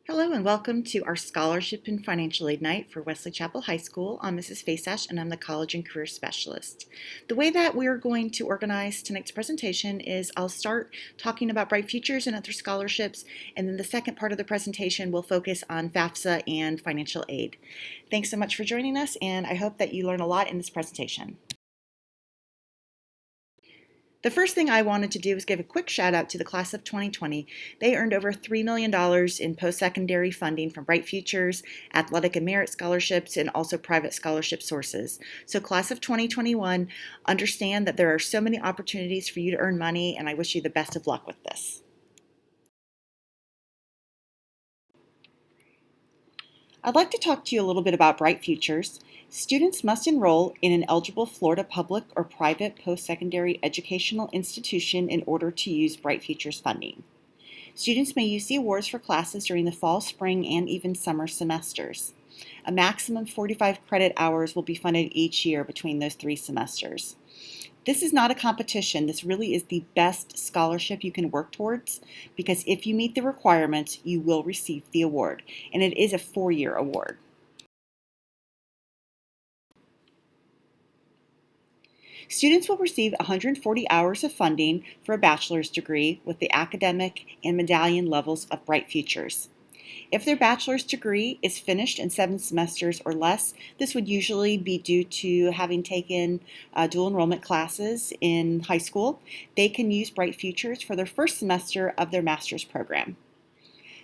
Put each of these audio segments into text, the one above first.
Hello and welcome to our Scholarship and Financial Aid Night for Wesley Chapel High School. I'm Mrs. Faysash and I'm the College and Career Specialist. The way that we're going to organize tonight's presentation is I'll start talking about Bright Futures and other scholarships, and then the second part of the presentation will focus on FAFSA and financial aid. Thanks so much for joining us, and I hope that you learn a lot in this presentation. The first thing I wanted to do was give a quick shout out to the class of 2020. They earned over $3 million in post-secondary funding from Bright Futures, athletic and merit scholarships, and also private scholarship sources. So class of 2021, understand that there are so many opportunities for you to earn money, and I wish you the best of luck with this. I'd like to talk to you a little bit about Bright Futures. Students must enroll in an eligible Florida public or private post-secondary educational institution in order to use Bright Futures funding. Students may use the awards for classes during the fall, spring, and even summer semesters. A maximum of 45 credit hours will be funded each year between those 3 semesters. This is not a competition. This really is the best scholarship you can work towards, because if you meet the requirements, you will receive the award, and it is a 4-year award. Students will receive 140 hours of funding for a bachelor's degree with the academic and medallion levels of Bright Futures. If their bachelor's degree is finished in 7 semesters or less, this would usually be due to having taken dual enrollment classes in high school. They can use Bright Futures for their first semester of their master's program.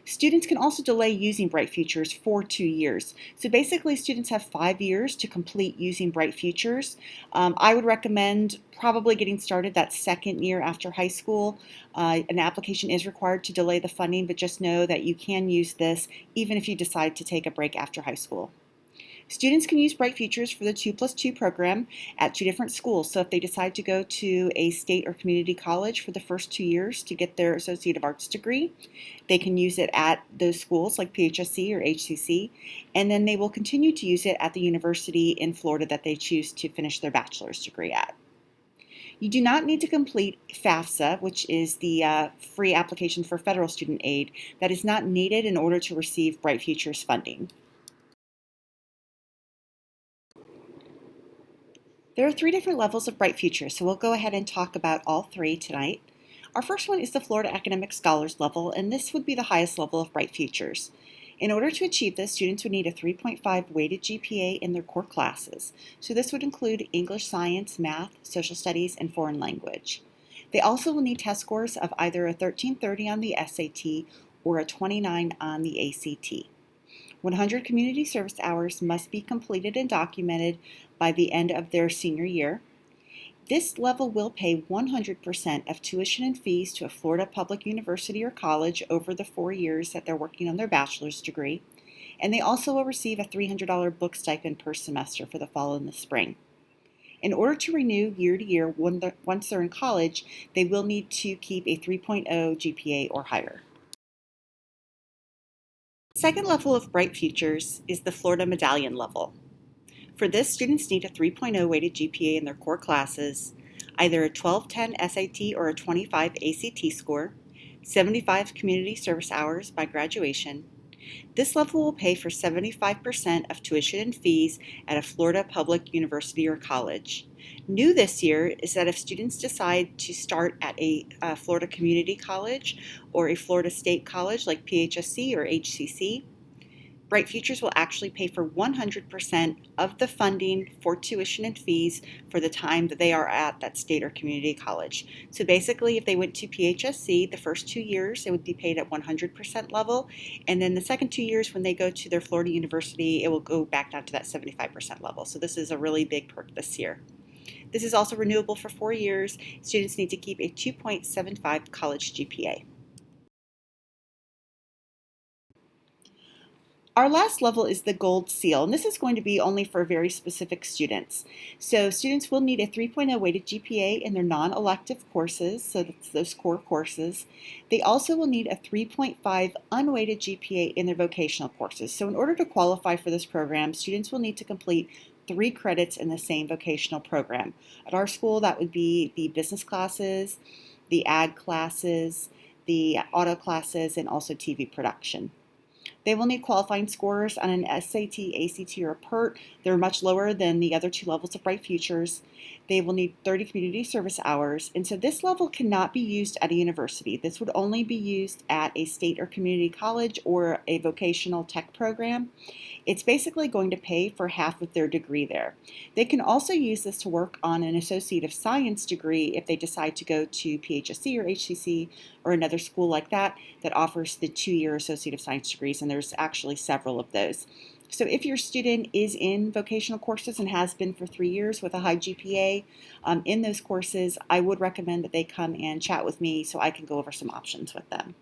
Students can also delay using Bright Futures for 2 years. So basically, students have 5 years to complete using Bright Futures. I would recommend probably getting started that second year after high school. An application is required to delay the funding, but just know that you can use this even if you decide to take a break after high school. Students can use Bright Futures for the 2+2 program at 2 different schools. So if they decide to go to a state or community college for the first 2 years to get their Associate of Arts degree, they can use it at those schools like PHSC or HCC, and then they will continue to use it at the university in Florida that they choose to finish their bachelor's degree at. You do not need to complete FAFSA, which is the free application for federal student aid. That is not needed in order to receive Bright Futures funding. There are 3 different levels of Bright Futures, so we'll go ahead and talk about all 3 tonight. Our first one is the Florida Academic Scholars level, and this would be the highest level of Bright Futures. In order to achieve this, students would need a 3.5 weighted GPA in their core classes. So this would include English, science, math, social studies, and foreign language. They also will need test scores of either a 1330 on the SAT or a 29 on the ACT. 100 community service hours must be completed and documented by the end of their senior year. This level will pay 100% of tuition and fees to a Florida public university or college over the 4 years that they're working on their bachelor's degree. And they also will receive a $300 book stipend per semester for the fall and the spring. In order to renew year to year once they're in college, they will need to keep a 3.0 GPA or higher. The second level of Bright Futures is the Florida Medallion level. For this, students need a 3.0 weighted GPA in their core classes, either a 1210 SAT or a 25 ACT score, 75 community service hours by graduation. This level will pay for 75% of tuition and fees at a Florida public university or college. New this year is that if students decide to start at a Florida community college or a Florida state college like PHSC or HCC, Bright Futures will actually pay for 100% of the funding for tuition and fees for the time that they are at that state or community college. So basically, if they went to PHSC, the first 2 years, it would be paid at 100% level. And then the second 2 years, when they go to their Florida university, it will go back down to that 75% level. So this is a really big perk this year. This is also renewable for 4 years. Students need to keep a 2.75 college GPA. Our last level is the Gold Seal, and this is going to be only for very specific students. So students will need a 3.0 weighted GPA in their non-elective courses, so that's those core courses. They also will need a 3.5 unweighted GPA in their vocational courses. So in order to qualify for this program, students will need to complete 3 credits in the same vocational program. At our school, that would be the business classes, the ag classes, the auto classes, and also TV production. They will need qualifying scores on an SAT, ACT, or a PERT. They're much lower than the other two levels of Bright Futures. They will need 30 community service hours, and so this level cannot be used at a university. This would only be used at a state or community college or a vocational tech program. It's basically going to pay for half of their degree there. They can also use this to work on an Associate of Science degree if they decide to go to PHSC or HCC or another school like that that offers the 2-year Associate of Science degrees, and there's actually several of those. So if your student is in vocational courses and has been for 3 years with a high GPA in those courses, I would recommend that they come and chat with me so I can go over some options with them.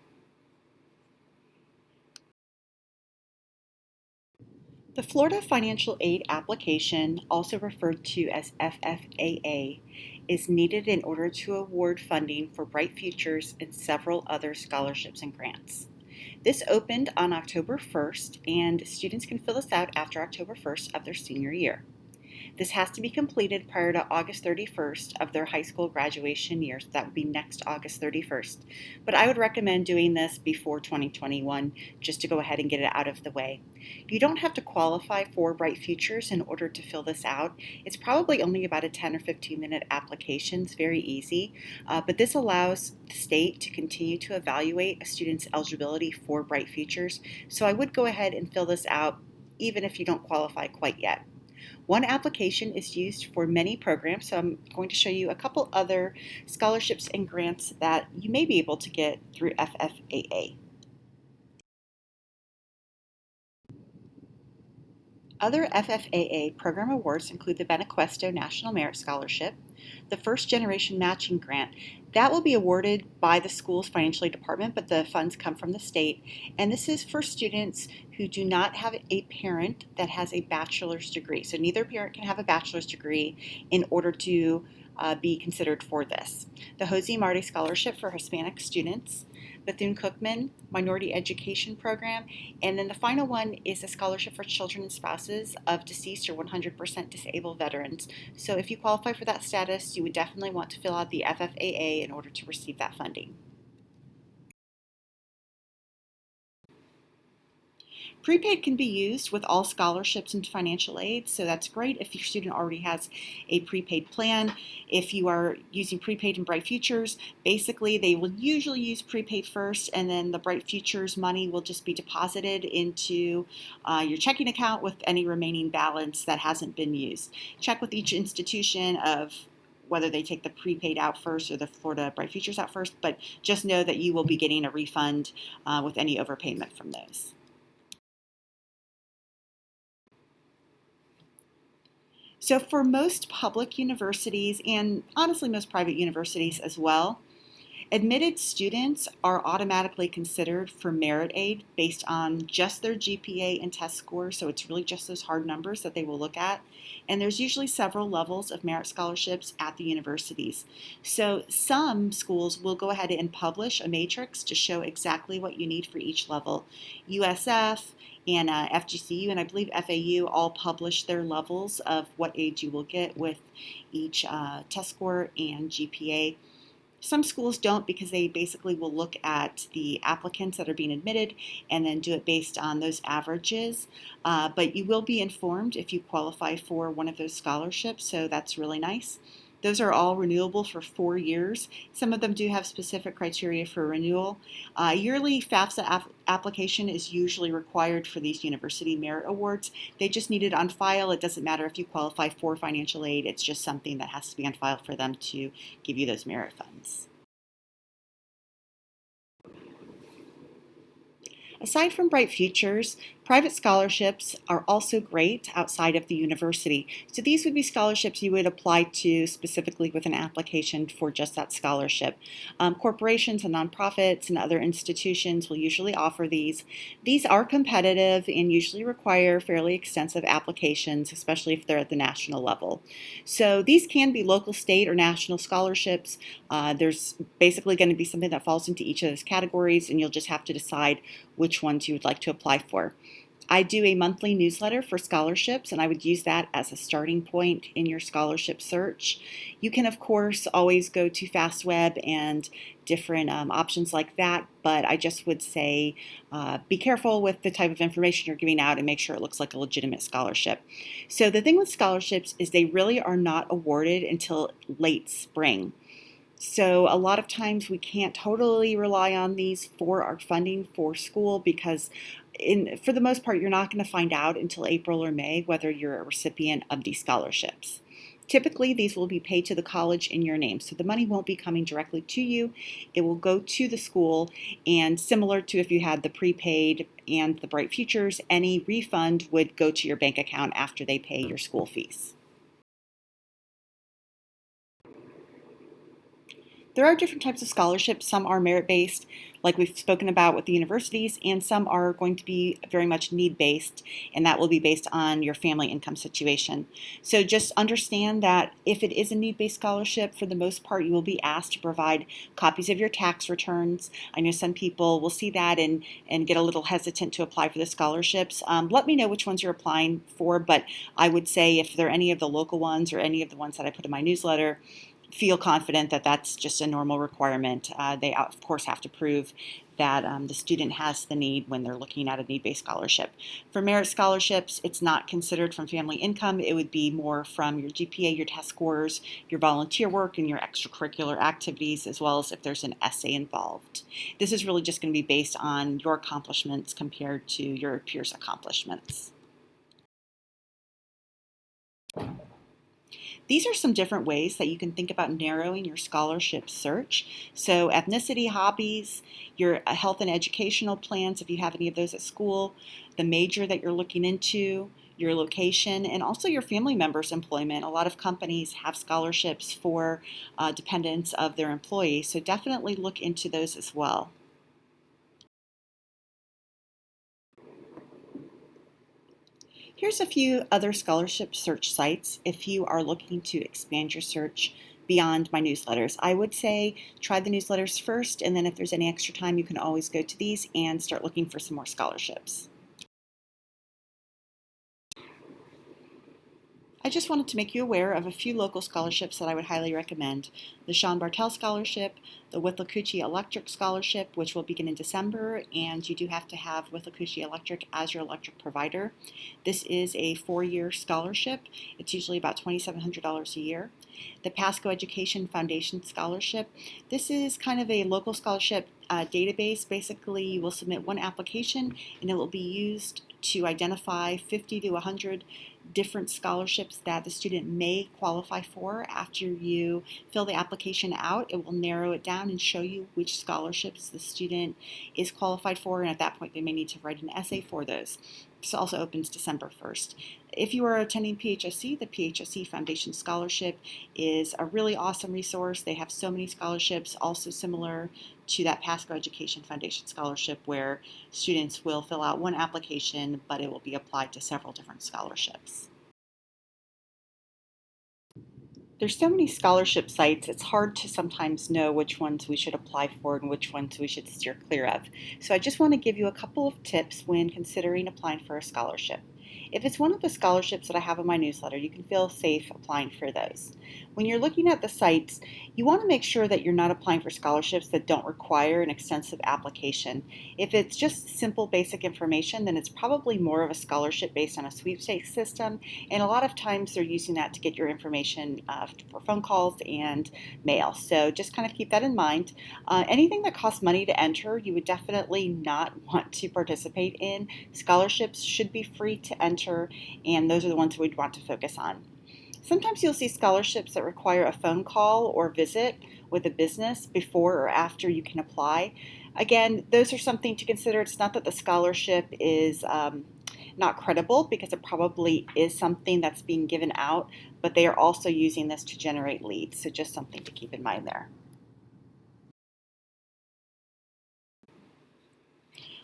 The Florida Financial Aid Application, also referred to as FFAA, is needed in order to award funding for Bright Futures and several other scholarships and grants. This opened on October 1st, and students can fill this out after October 1st of their senior year. This has to be completed prior to August 31st of their high school graduation year, so that would be next August 31st. But I would recommend doing this before 2021 just to go ahead and get it out of the way. You don't have to qualify for Bright Futures in order to fill this out. It's probably only about a 10 or 15-minute application. It's very easy, but this allows the state to continue to evaluate a student's eligibility for Bright Futures. So I would go ahead and fill this out even if you don't qualify quite yet. One application is used for many programs, so I'm going to show you a couple other scholarships and grants that you may be able to get through FFAA. Other FFAA program awards include the Benequesto National Merit Scholarship, the First Generation Matching Grant. That will be awarded by the school's financial aid department, but the funds come from the state. And this is for students who do not have a parent that has a bachelor's degree. So neither parent can have a bachelor's degree in order to be considered for this. The Jose Marti Scholarship for Hispanic students, Bethune-Cookman Minority Education Program, and then the final one is a scholarship for children and spouses of deceased or 100% disabled veterans. So if you qualify for that status, you would definitely want to fill out the FFAA in order to receive that funding. Prepaid can be used with all scholarships and financial aid, so that's great if your student already has a prepaid plan. If you are using prepaid in Bright Futures, basically they will usually use prepaid first, and then the Bright Futures money will just be deposited into your checking account with any remaining balance that hasn't been used. Check with each institution of whether they take the prepaid out first or the Florida Bright Futures out first, but just know that you will be getting a refund with any overpayment from those. So for most public universities, and honestly most private universities as well, admitted students are automatically considered for merit aid based on just their GPA and test scores, so it's really just those hard numbers that they will look at. And there's usually several levels of merit scholarships at the universities. So some schools will go ahead and publish a matrix to show exactly what you need for each level. USF and FGCU and I believe FAU all publish their levels of what aid you will get with each test score and GPA. Some schools don't because they basically will look at the applicants that are being admitted and then do it based on those averages. But you will be informed if you qualify for one of those scholarships, so that's really nice. Those are all renewable for 4 years. Some of them do have specific criteria for renewal. Yearly FAFSA application is usually required for these university merit awards. They just need it on file. It doesn't matter if you qualify for financial aid. It's just something that has to be on file for them to give you those merit funds. Aside from Bright Futures, private scholarships are also great outside of the university. So these would be scholarships you would apply to specifically with an application for just that scholarship. Corporations and nonprofits and other institutions will usually offer these. These are competitive and usually require fairly extensive applications, especially if they're at the national level. So these can be local, state, or national scholarships. There's basically going to be something that falls into each of those categories, and you'll just have to decide which ones you would like to apply for. I do a monthly newsletter for scholarships, and I would use that as a starting point in your scholarship search. You can, of course, always go to FastWeb and different options like that, but I just would say be careful with the type of information you're giving out and make sure it looks like a legitimate scholarship. So the thing with scholarships is they really are not awarded until late spring. So a lot of times we can't totally rely on these for our funding for school because for the most part, you're not going to find out until April or May whether you're a recipient of these scholarships. Typically, these will be paid to the college in your name, so the money won't be coming directly to you. It will go to the school, and similar to if you had the prepaid and the Bright Futures, any refund would go to your bank account after they pay your school fees. There are different types of scholarships. Some are merit-based, like we've spoken about with the universities, and some are going to be very much need-based, and that will be based on your family income situation. So just understand that if it is a need-based scholarship, for the most part, you will be asked to provide copies of your tax returns. I know some people will see that and get a little hesitant to apply for the scholarships. Let me know which ones you're applying for, but I would say if there are any of the local ones or any of the ones that I put in my newsletter, feel confident that that's just a normal requirement. They, of course, have to prove that the student has the need when they're looking at a need-based scholarship. For merit scholarships, it's not considered from family income. It would be more from your GPA, your test scores, your volunteer work, and your extracurricular activities, as well as if there's an essay involved. This is really just going to be based on your accomplishments compared to your peers' accomplishments. These are some different ways that you can think about narrowing your scholarship search. So ethnicity, hobbies, your health and educational plans, if you have any of those at school, the major that you're looking into, your location, and also your family members' employment. A lot of companies have scholarships for dependents of their employees, so definitely look into those as well. Here's a few other scholarship search sites if you are looking to expand your search beyond my newsletters. I would say try the newsletters first, and then if there's any extra time, you can always go to these and start looking for some more scholarships. I just wanted to make you aware of a few local scholarships that I would highly recommend. The Sean Bartel Scholarship, the Withlacoochee Electric Scholarship, which will begin in December, and you do have to have Withlacoochee Electric as your electric provider. This is a 4-year scholarship. It's usually about $2,700 a year. The Pasco Education Foundation Scholarship. This is kind of a local scholarship database. Basically, you will submit one application, and it will be used to identify 50 to 100 different scholarships that the student may qualify for. After you fill the application out, it will narrow it down and show you which scholarships the student is qualified for, and at that point they may need to write an essay for those. This also opens December 1st. If you are attending PHSC, the PHSC Foundation Scholarship is a really awesome resource. They have so many scholarships, also similar to that Pasco Education Foundation Scholarship, where students will fill out one application, but it will be applied to several different scholarships. There's so many scholarship sites, it's hard to sometimes know which ones we should apply for and which ones we should steer clear of. So I just want to give you a couple of tips when considering applying for a scholarship. If it's one of the scholarships that I have in my newsletter, you can feel safe applying for those. When you're looking at the sites, you want to make sure that you're not applying for scholarships that don't require an extensive application. If it's just simple basic information, then it's probably more of a scholarship based on a sweepstakes system, and a lot of times they're using that to get your information for phone calls and mail. So just kind of keep that in mind. Anything that costs money to enter, you would definitely not want to participate in. Scholarships should be free to enter, and those are the ones we'd want to focus on. Sometimes you'll see scholarships that require a phone call or visit with a business before or after you can apply. Again, those are something to consider. It's not that the scholarship is not credible, because it probably is something that's being given out, but they are also using this to generate leads. So just something to keep in mind there.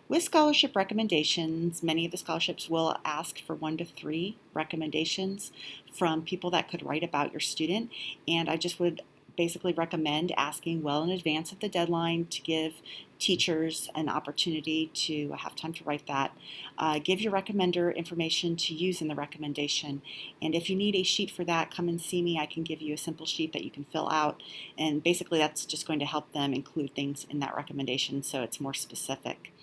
With scholarship recommendations, many of the scholarships will ask for 1 to 3 recommendations from people that could write about your student, and I just would basically recommend asking well in advance of the deadline to give teachers an opportunity to have time to write that. Give your recommender information to use in the recommendation. And if you need a sheet for that, come and see me. I can give you a simple sheet that you can fill out. And basically that's just going to help them include things in that recommendation so it's more specific.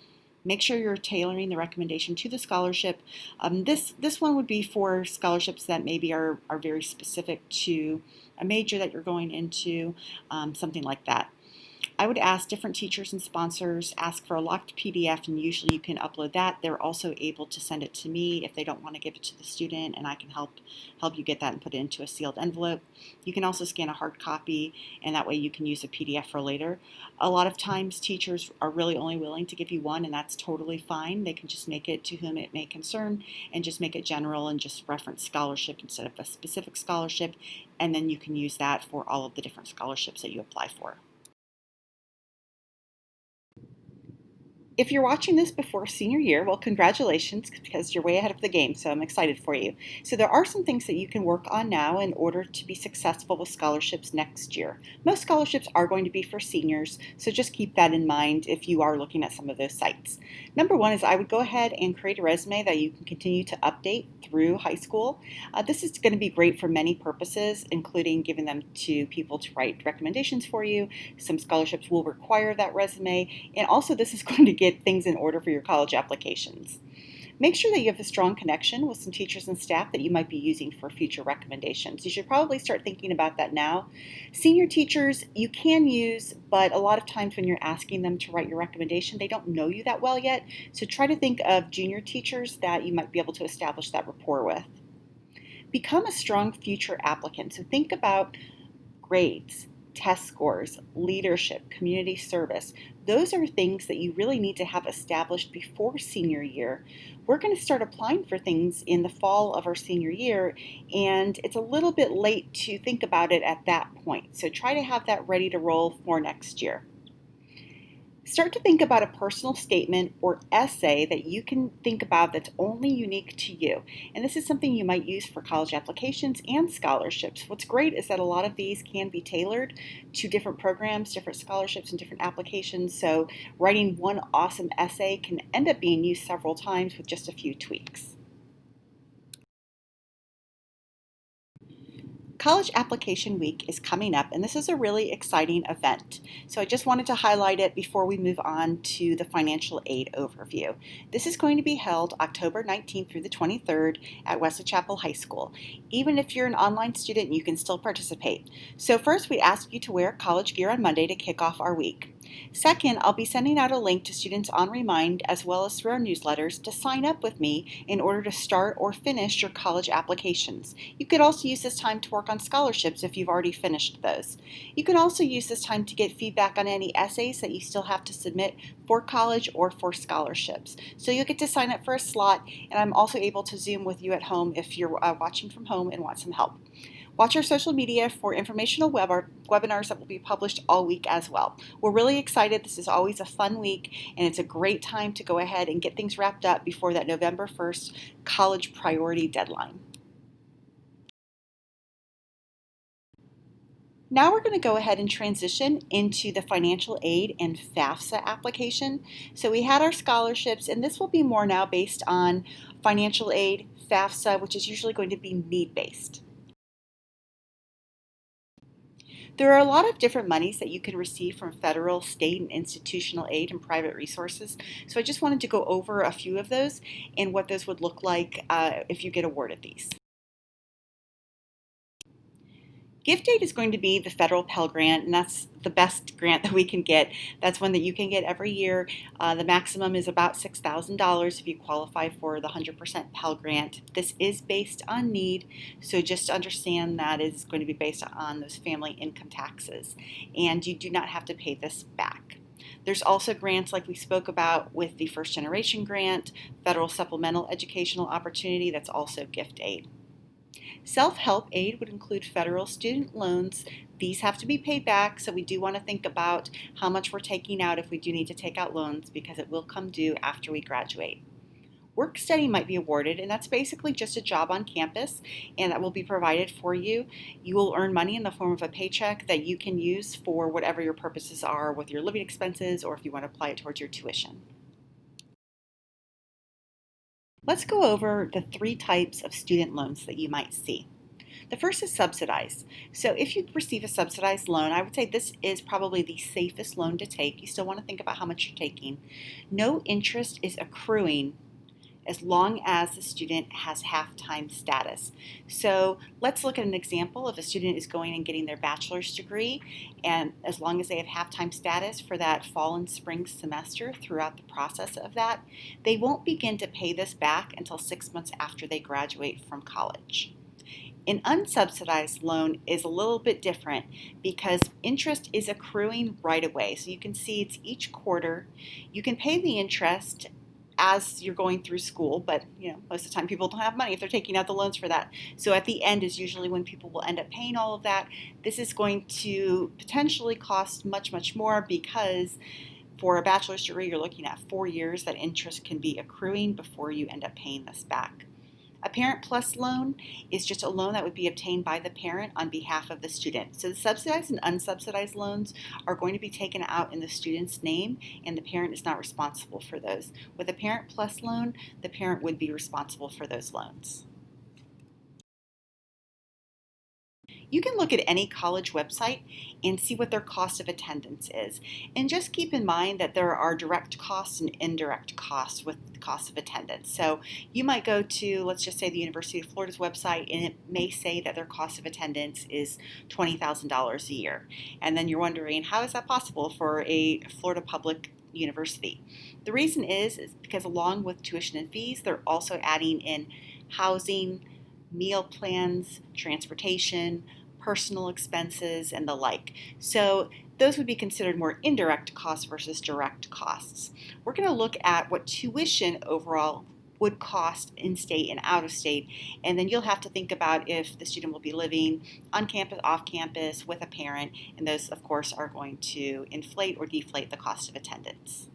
Make sure you're tailoring the recommendation to the scholarship. This one would be for scholarships that maybe are very specific to a major that you're going into, something like that. I would ask different teachers and sponsors, ask for a locked PDF, and usually you can upload that. They're also able to send it to me if they don't want to give it to the student, and I can help you get that and put it into a sealed envelope. You can also scan a hard copy, and that way you can use a PDF for later. A lot of times teachers are really only willing to give you one, and that's totally fine. They can just make it to whom it may concern and just make it general and just reference scholarship instead of a specific scholarship, and then you can use that for all of the different scholarships that you apply for. If you're watching this before senior year, well, congratulations, because you're way ahead of the game, so I'm excited for you. So there are some things that you can work on now in order to be successful with scholarships next year. Most scholarships are going to be for seniors, so just keep that in mind if you are looking at some of those sites. Number one is I would go ahead and create a resume that you can continue to update through high school. This is going to be great for many purposes, including giving them to people to write recommendations for you. Some scholarships will require that resume, and also this is going to get things in order for your college applications. Make sure that you have a strong connection with some teachers and staff that you might be using for future recommendations. You should probably start thinking about that now. Senior teachers you can use, but a lot of times when you're asking them to write your recommendation, they don't know you that well yet. So try to think of junior teachers that you might be able to establish that rapport with. Become a strong future applicant. So think about grades, test scores, leadership, community service. Those are things that you really need to have established before senior year. We're going to start applying for things in the fall of our senior year, and it's a little bit late to think about it at that point. So try to have that ready to roll for next year. Start to think about a personal statement or essay that you can think about that's only unique to you. And this is something you might use for college applications and scholarships. What's great is that a lot of these can be tailored to different programs, different scholarships, and different applications. So writing one awesome essay can end up being used several times with just a few tweaks. College Application Week is coming up, and this is a really exciting event. So I just wanted to highlight it before we move on to the financial aid overview. This is going to be held October 19th through the 23rd at Wesley Chapel High School. Even if you're an online student, you can still participate. So first, we ask you to wear college gear on Monday to kick off our week. Second, I'll be sending out a link to students on Remind as well as through our newsletters to sign up with me in order to start or finish your college applications. You could also use this time to work on scholarships if you've already finished those. You can also use this time to get feedback on any essays that you still have to submit for college or for scholarships. So you'll get to sign up for a slot, and I'm also able to Zoom with you at home if you're watching from home and want some help. Watch our social media for informational webinars that will be published all week as well. We're really excited. This is always a fun week, and it's a great time to go ahead and get things wrapped up before that November 1st college priority deadline. Now we're going to go ahead and transition into the financial aid and FAFSA application. So we had our scholarships, and this will be more now based on financial aid, FAFSA, which is usually going to be need-based. There are a lot of different monies that you can receive from federal, state, and institutional aid and private resources. So I just wanted to go over a few of those and what those would look like if you get awarded these. Gift aid is going to be the federal Pell Grant, and that's the best grant that we can get. That's one that you can get every year. The maximum is about $6,000 if you qualify for the 100% Pell Grant. This is based on need, so just understand that is going to be based on those family income taxes, and you do not have to pay this back. There's also grants like we spoke about with the First Generation Grant, Federal Supplemental Educational Opportunity, that's also gift aid. Self-help aid would include federal student loans. These have to be paid back, so we do want to think about how much we're taking out if we do need to take out loans because it will come due after we graduate. Work study might be awarded, and that's basically just a job on campus, and that will be provided for you. You will earn money in the form of a paycheck that you can use for whatever your purposes are with your living expenses or if you want to apply it towards your tuition. Let's go over the three types of student loans that you might see. The first is subsidized. So if you receive a subsidized loan, I would say this is probably the safest loan to take. You still want to think about how much you're taking. No interest is accruing as long as the student has half-time status. So let's look at an example. If a student is going and getting their bachelor's degree, and as long as they have half-time status for that fall and spring semester throughout the process of that, they won't begin to pay this back until 6 months after they graduate from college. An unsubsidized loan is a little bit different because interest is accruing right away. So you can see it's each quarter. You can pay the interest as you're going through school, but most of the time people don't have money if they're taking out the loans for that. So at the end is usually when people will end up paying all of that. This is going to potentially cost much, much more because for a bachelor's degree, you're looking at 4 years that interest can be accruing before you end up paying this back. A Parent Plus loan is just a loan that would be obtained by the parent on behalf of the student. So the subsidized and unsubsidized loans are going to be taken out in the student's name, and the parent is not responsible for those. With a Parent Plus loan, the parent would be responsible for those loans. You can look at any college website and see what their cost of attendance is. And just keep in mind that there are direct costs and indirect costs with the cost of attendance. So you might go to, let's just say, the University of Florida's website, and it may say that their cost of attendance is $20,000 a year. And then you're wondering, how is that possible for a Florida public university? The reason is because along with tuition and fees, they're also adding in housing, meal plans, transportation, personal expenses, and the like. So those would be considered more indirect costs versus direct costs. We're going to look at what tuition overall would cost in state and out of state, and then you'll have to think about if the student will be living on campus, off campus, with a parent, and those of course are going to inflate or deflate the cost of attendance.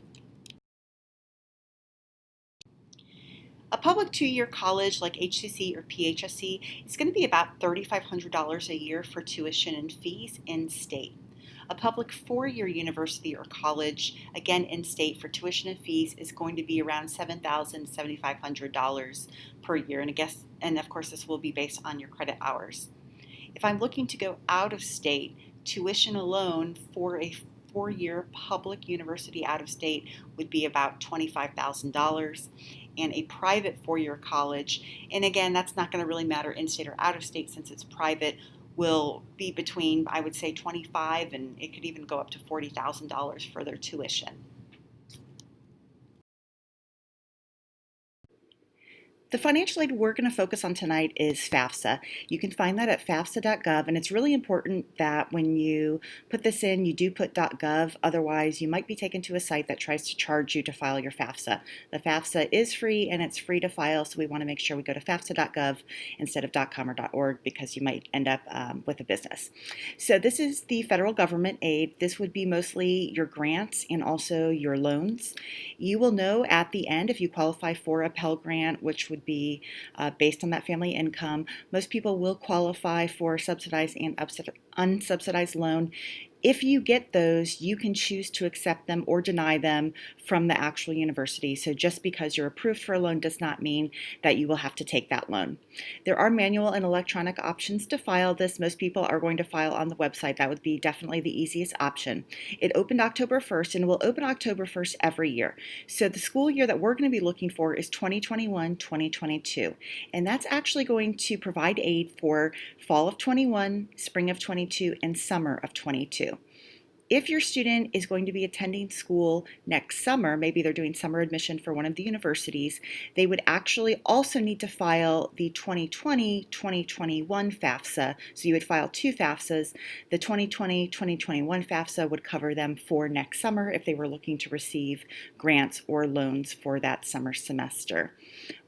A public two-year college like HCC or PHSC is going to be about $3,500 a year for tuition and fees in-state. A public four-year university or college, again in-state for tuition and fees, is going to be around $7,000 to $7,500 per year. And of course, this will be based on your credit hours. If I'm looking to go out of state, tuition alone for a four-year public university out of state would be about $25,000, and a private four-year college, and again, that's not going to really matter in-state or out of state since it's private, will be between, I would say, $25,000 and it could even go up to $40,000 for their tuition. The financial aid we're going to focus on tonight is FAFSA. You can find that at fafsa.gov, and it's really important that when you put this in, you do put .gov. Otherwise, you might be taken to a site that tries to charge you to file your FAFSA. The FAFSA is free, and it's free to file, so we want to make sure we go to fafsa.gov instead of .com or .org because you might end up with a business. So this is the federal government aid. This would be mostly your grants and also your loans. You will know at the end if you qualify for a Pell Grant, which would be based on that family income. Most people will qualify for subsidized and unsubsidized loan. If you get those, you can choose to accept them or deny them from the actual university. So just because you're approved for a loan does not mean that you will have to take that loan. There are manual and electronic options to file this. Most people are going to file on the website. That would be definitely the easiest option. It opened October 1st and will open October 1st every year. So the school year that we're going to be looking for is 2021-2022. And that's actually going to provide aid for fall of 21, spring of 22, and summer of 22. If your student is going to be attending school next summer, maybe they're doing summer admission for one of the universities, they would actually also need to file the 2020-2021 FAFSA. So you would file two FAFSAs. The 2020-2021 FAFSA would cover them for next summer if they were looking to receive grants or loans for that summer semester.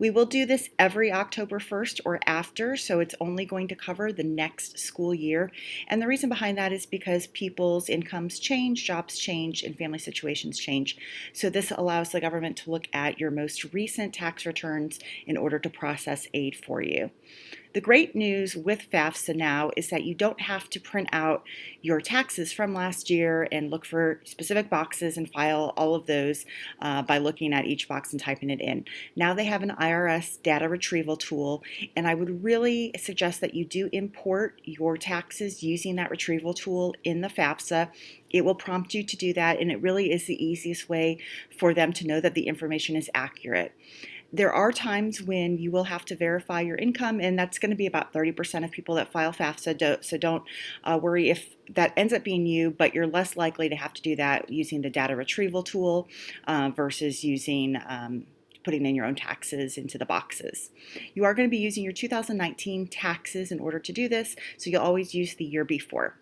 We will do this every October 1st or after, so it's only going to cover the next school year. And the reason behind that is because people's incomes incomes change, jobs change, and family situations change. So this allows the government to look at your most recent tax returns in order to process aid for you. The great news with FAFSA now is that you don't have to print out your taxes from last year and look for specific boxes and file all of those by looking at each box and typing it in. Now they have an IRS data retrieval tool, and I would really suggest that you do import your taxes using that retrieval tool in the FAFSA. It will prompt you to do that, and it really is the easiest way for them to know that the information is accurate. There are times when you will have to verify your income, and that's going to be about 30% of people that file FAFSA. So don't worry if that ends up being you, but you're less likely to have to do that using the data retrieval tool versus using putting in your own taxes into the boxes. You are going to be using your 2019 taxes in order to do this, so you'll always use the year before.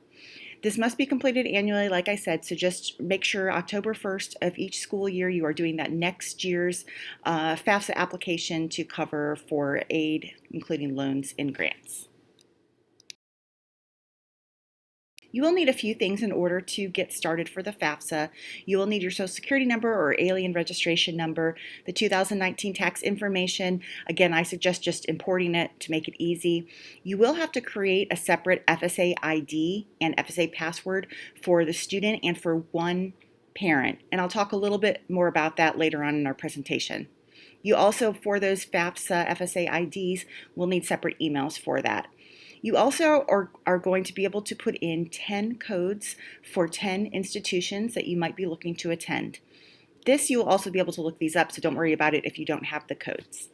This must be completed annually, like I said, so just make sure October 1st of each school year you are doing that next year's FAFSA application to cover for aid, including loans and grants. You will need a few things in order to get started for the FAFSA. You will need your Social Security number or alien registration number, the 2019 tax information. Again, I suggest just importing it to make it easy. You will have to create a separate FSA ID and FSA password for the student and for one parent. And I'll talk a little bit more about that later on in our presentation. You also, for those FAFSA FSA IDs, will need separate emails for that. You also are going to be able to put in 10 codes for 10 institutions that you might be looking to attend. This, you will also be able to look these up, so don't worry about it if you don't have the codes.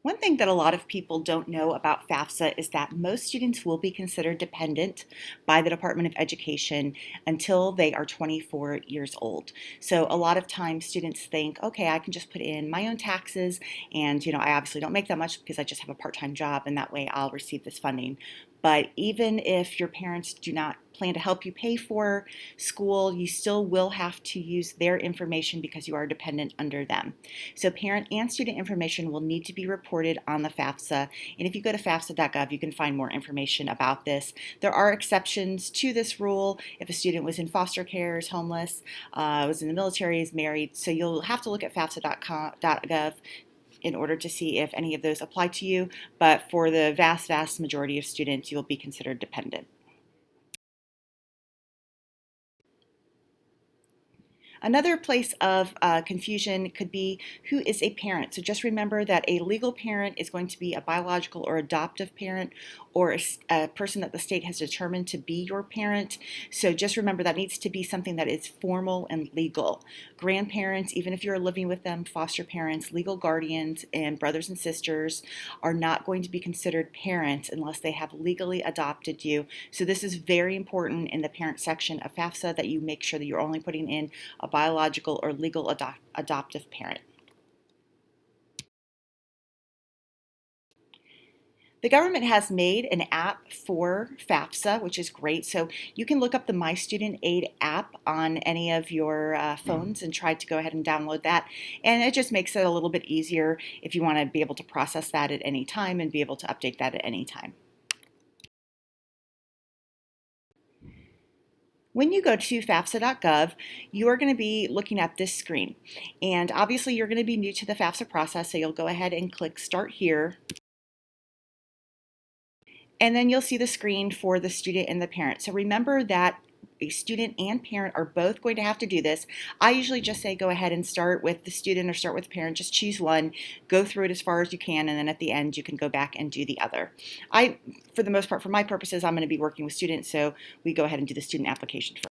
One thing that a lot of people don't know about FAFSA is that most students will be considered dependent by the Department of Education until they are 24 years old. So a lot of times students think, okay, I can just put in my own taxes and I obviously don't make that much because I just have a part-time job and that way I'll receive this funding. But even if your parents do not plan to help you pay for school, you still will have to use their information because you are dependent under them. So parent and student information will need to be reported on the FAFSA. And if you go to fafsa.gov, you can find more information about this. There are exceptions to this rule if a student was in foster care, is homeless, was in the military, is married. So you'll have to look at fafsa.gov in order to see if any of those apply to you, but for the vast majority of students, you'll be considered dependent. Another place of confusion could be who is a parent. So just remember that a legal parent is going to be a biological or adoptive parent or a person that the state has determined to be your parent. So just remember that needs to be something that is formal and legal. Grandparents, even if you're living with them, foster parents, legal guardians, and brothers and sisters are not going to be considered parents unless they have legally adopted you. So this is very important in the parent section of FAFSA that you make sure that you're only putting in a biological or legal adoptive parent. The government has made an app for FAFSA, which is great. So you can look up the My Student Aid app on any of your phones and try to go ahead and download that. And it just makes it a little bit easier if you want to be able to process that at any time and be able to update that at any time. When you go to FAFSA.gov, you are going to be looking at this screen. And obviously you're going to be new to the FAFSA process, so you'll go ahead and click Start Here. And then you'll see the screen for the student and the parent. So remember that a student and parent are both going to have to do this. I usually just say go ahead and start with the student or start with the parent. Just choose one, go through it as far as you can, and then at the end you can go back and do the other. For the most part, for my purposes, I'm going to be working with students, so we go ahead and do the student application first.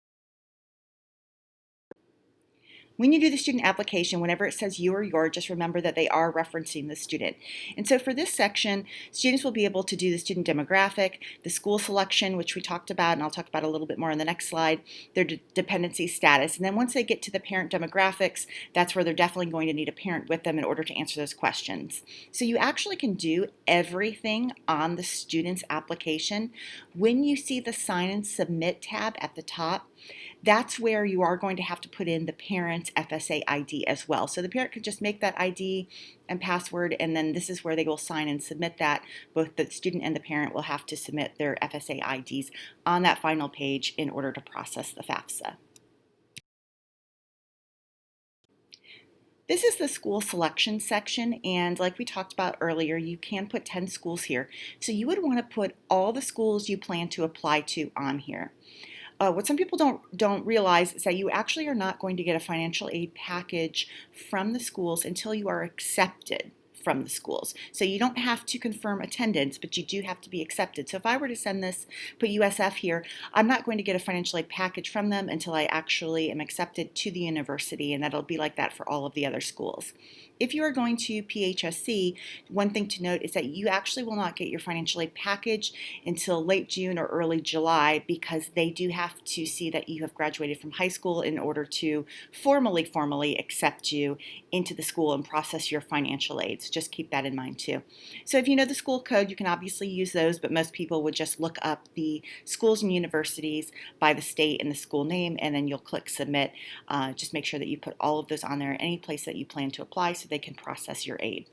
When you do the student application, whenever it says you or your, just remember that they are referencing the student. And so for this section, students will be able to do the student demographic, the school selection, which we talked about, and I'll talk about a little bit more on the next slide, their dependency status. And then once they get to the parent demographics, that's where they're definitely going to need a parent with them in order to answer those questions. So you actually can do everything on the student's application. When you see the Sign and Submit tab at the top, That's where you are going to have to put in the parent's FSA ID as well. So the parent could just make that ID and password, and then this is where they will sign and submit that. Both the student and the parent will have to submit their FSA IDs on that final page in order to process the FAFSA. This is the school selection section, and like we talked about earlier, you can put 10 schools here. So you would want to put all the schools you plan to apply to on here. What some people don't realize is that you actually are not going to get a financial aid package from the schools until you are accepted from the schools. So you don't have to confirm attendance, but you do have to be accepted. So if I were to send this, put USF here, I'm not going to get a financial aid package from them until I actually am accepted to the university, and that'll be like that for all of the other schools. If you are going to PHSC, one thing to note is that you actually will not get your financial aid package until late June or early July, because they do have to see that you have graduated from high school in order to formally accept you into the school and process your financial aid. So just keep that in mind too. So if you know the school code, you can obviously use those, but most people would just look up the schools and universities by the state and the school name, and then you'll click submit. Just make sure that you put all of those on there, any place that you plan to apply, so they can process your aid.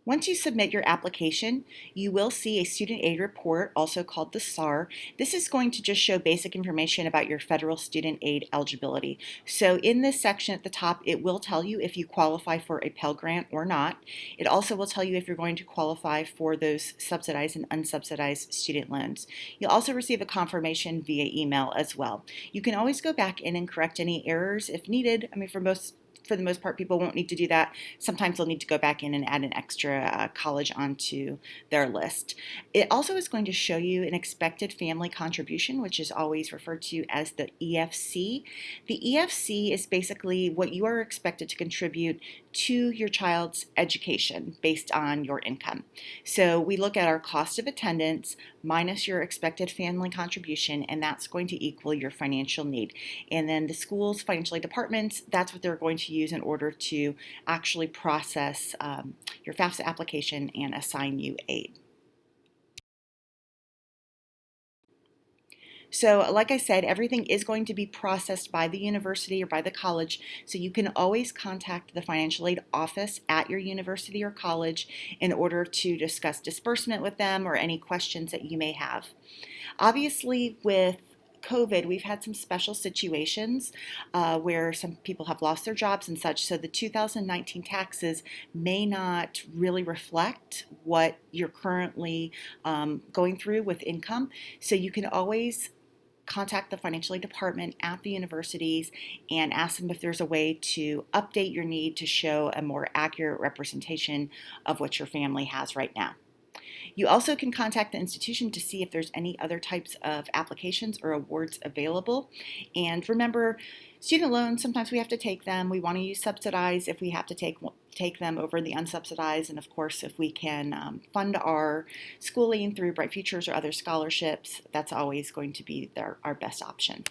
Once you submit your application, you will see a student aid report, also called the SAR. This is going to just show basic information about your federal student aid eligibility. So in this section at the top, it will tell you if you qualify for a Pell Grant or not. It also will tell you if you're going to qualify for those subsidized and unsubsidized student loans. You'll also receive a confirmation via email as well. You can always go back in and correct any errors if needed. I mean, for the most part, people won't need to do that. Sometimes they'll need to go back in and add an extra college onto their list. It also is going to show you an expected family contribution, which is always referred to as the EFC. The EFC is basically what you are expected to contribute to your child's education based on your income. So we look at our cost of attendance minus your expected family contribution, and that's going to equal your financial need. And then the school's financial aid departments, that's what they're going to use in order to actually process your FAFSA application and assign you aid. So like I said, everything is going to be processed by the university or by the college, so you can always contact the financial aid office at your university or college in order to discuss disbursement with them or any questions that you may have. Obviously, with COVID, we've had some special situations where some people have lost their jobs and such, so the 2019 taxes may not really reflect what you're currently going through with income. So you can always contact the financial aid department at the universities and ask them if there's a way to update your need to show a more accurate representation of what your family has right now. You also can contact the institution to see if there's any other types of applications or awards available. And remember, student loans, sometimes we have to take them. We want to use subsidized if we have to take them over the unsubsidized. And of course, if we can fund our schooling through Bright Futures or other scholarships, that's always going to be our best option.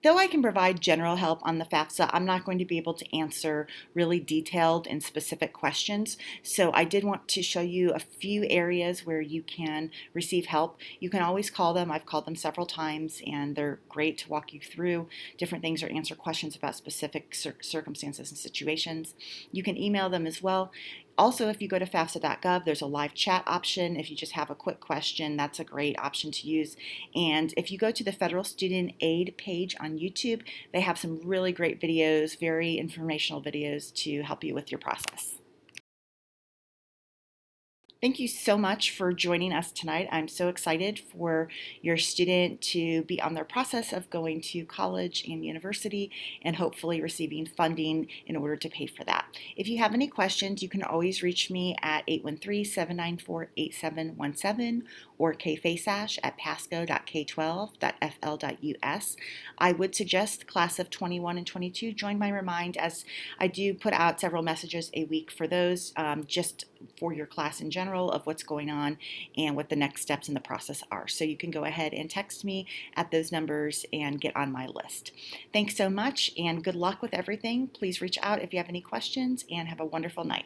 Though I can provide general help on the FAFSA, I'm not going to be able to answer really detailed and specific questions. So I did want to show you a few areas where you can receive help. You can always call them. I've called them several times, and they're great to walk you through different things or answer questions about specific circumstances and situations. You can email them as well. Also, if you go to FAFSA.gov, there's a live chat option. If you just have a quick question, that's a great option to use. And if you go to the Federal Student Aid page on YouTube, they have some really great videos, very informational videos to help you with your process. Thank you so much for joining us tonight. I'm so excited for your student to be on their process of going to college and university and hopefully receiving funding in order to pay for that. If you have any questions, you can always reach me at 813-794-8717 or Faysash at pasco.k12.fl.us. I would suggest the class of 21 and 22 join my Remind, as I do put out several messages a week for those, just for your class in general of what's going on and what the next steps in the process are. So you can go ahead and text me at those numbers and get on my list. Thanks so much and good luck with everything. Please reach out if you have any questions and have a wonderful night.